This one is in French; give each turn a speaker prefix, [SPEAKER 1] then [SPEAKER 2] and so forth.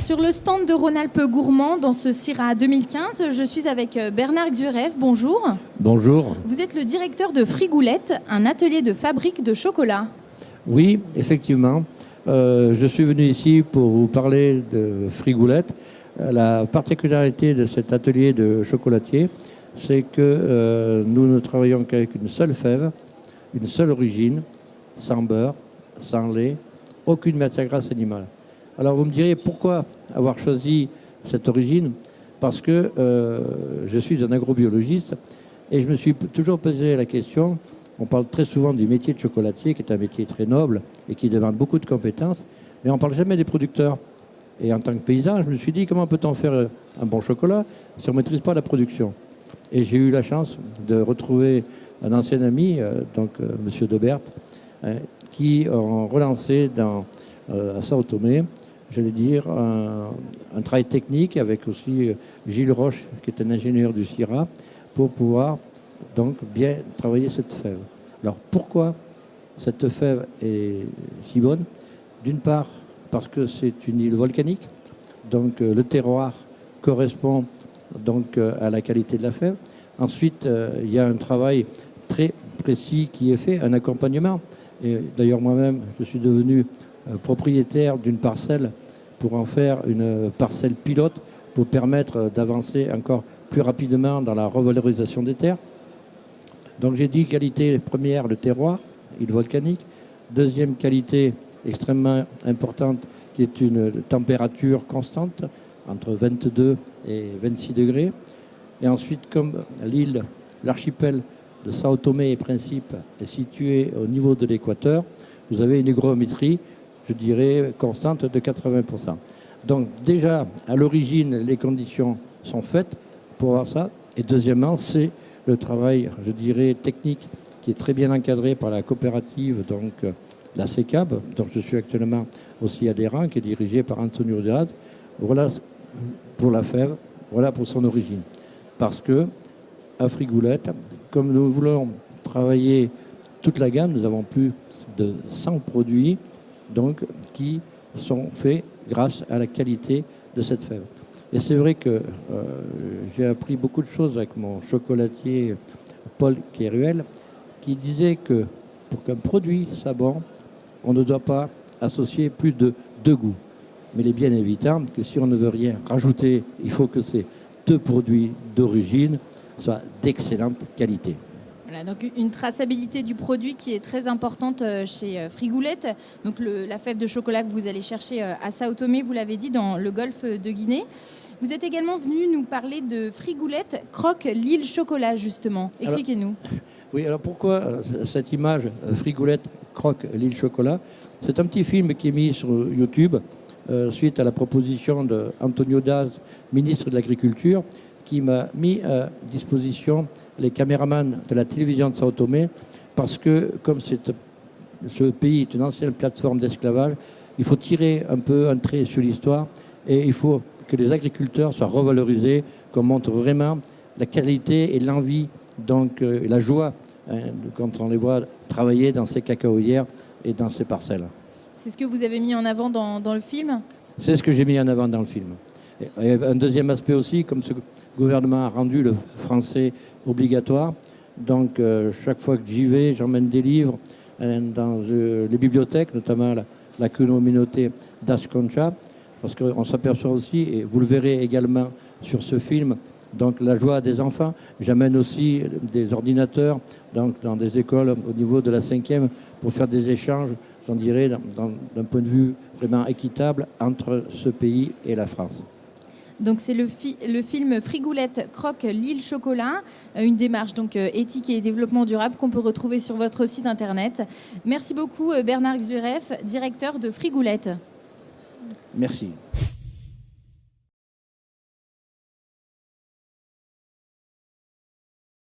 [SPEAKER 1] sur le stand de Rhône-Alpes Gourmand, dans ce Syrah 2015, je suis avec Bernard Xurev. Bonjour.
[SPEAKER 2] Bonjour.
[SPEAKER 1] Vous êtes le directeur de Frigoulette, un atelier de fabrique de chocolat.
[SPEAKER 2] Oui, effectivement. Je suis venu ici pour vous parler de Frigoulette. La particularité de cet atelier de chocolatier, c'est que nous ne travaillons qu'avec une seule fève, une seule origine, sans beurre, sans lait, aucune matière grasse animale. Alors vous me direz pourquoi avoir choisi cette origine? Parce que je suis un agrobiologiste et je me suis toujours posé la question. On parle très souvent du métier de chocolatier, qui est un métier très noble et qui demande beaucoup de compétences, mais on ne parle jamais des producteurs. Et en tant que paysan, je me suis dit, comment peut-on faire un bon chocolat si on ne maîtrise pas la production? Et j'ai eu la chance de retrouver un ancien ami, M. Debert, qui ont relancé à Sao Tomé, j'allais dire, un travail technique avec aussi Gilles Roche, qui est un ingénieur du Syrah, pour pouvoir donc bien travailler cette fève. Alors pourquoi cette fève est si bonne? D'une part, parce que c'est une île volcanique, donc le terroir correspond donc à la qualité de la fève. Ensuite, il y a un travail très précis qui est fait, un accompagnement. Et d'ailleurs, moi-même, je suis devenu propriétaire d'une parcelle pour en faire une parcelle pilote pour permettre d'avancer encore plus rapidement dans la revalorisation des terres. Donc j'ai dit qualité première, le terroir, île volcanique. Deuxième qualité extrêmement importante, qui est une température constante, entre 22 et 26 degrés. Et ensuite, comme l'île, l'archipel de Sao Tomé et Principe est situé au niveau de l'équateur, vous avez une hygrométrie, je dirais, constante de 80%. Donc déjà, à l'origine, les conditions sont faites pour avoir ça. Et deuxièmement, c'est le travail, je dirais, technique, qui est très bien encadré par la coopérative, donc la CECAB, dont je suis actuellement aussi adhérent, qui est dirigée par Antonio Diaz. Voilà pour la fève, voilà pour son origine. Parce que, à Frigoulette, comme nous voulons travailler toute la gamme, nous avons plus de 100 produits donc, qui sont faits grâce à la qualité de cette fève. Et c'est vrai que j'ai appris beaucoup de choses avec mon chocolatier Paul Kéruel, qui disait que pour qu'un produit soit bon, on ne doit pas associer plus de 2 goûts. Mais il est bien évident que si on ne veut rien rajouter, il faut que ces 2 produits d'origine soient d'excellente qualité.
[SPEAKER 1] Voilà, donc une traçabilité du produit qui est très importante chez Frigoulette. Donc la fève de chocolat que vous allez chercher à Sao Tomé, vous l'avez dit, dans le golfe de Guinée. Vous êtes également venu nous parler de Frigoulette croque l'île chocolat, justement. Expliquez-nous.
[SPEAKER 2] Oui, alors pourquoi cette image Frigoulette croque l'île chocolat? C'est un petit film qui est mis sur YouTube suite à la proposition d'Antonio Diaz, ministre de l'Agriculture, qui m'a mis à disposition les caméramans de la télévision de Sao Tomé, parce que comme ce pays est une ancienne plateforme d'esclavage, il faut tirer un peu un trait sur l'histoire et il faut que les agriculteurs soient revalorisés, qu'on montre vraiment la qualité et l'envie, donc la joie quand on les voit travailler dans ces cacaoyères et dans ces parcelles.
[SPEAKER 1] C'est ce que vous avez mis en avant dans le film?
[SPEAKER 2] C'est ce que j'ai mis en avant dans le film. Et un deuxième aspect aussi, comme ce gouvernement a rendu le français obligatoire, donc chaque fois que j'y vais, j'emmène des livres dans les bibliothèques, notamment la communauté d'Asconcha, parce qu'on s'aperçoit aussi, et vous le verrez également sur ce film, donc la joie des enfants. J'amène aussi des ordinateurs donc, dans des écoles au niveau de la 5e pour faire des échanges, j'en dirais, d'un point de vue vraiment équitable entre ce pays et la France.
[SPEAKER 1] Donc c'est le film Frigoulette croque l'île chocolat, une démarche donc éthique et développement durable qu'on peut retrouver sur votre site internet. Merci beaucoup Bernard Xurev, directeur de Frigoulette.
[SPEAKER 2] Merci.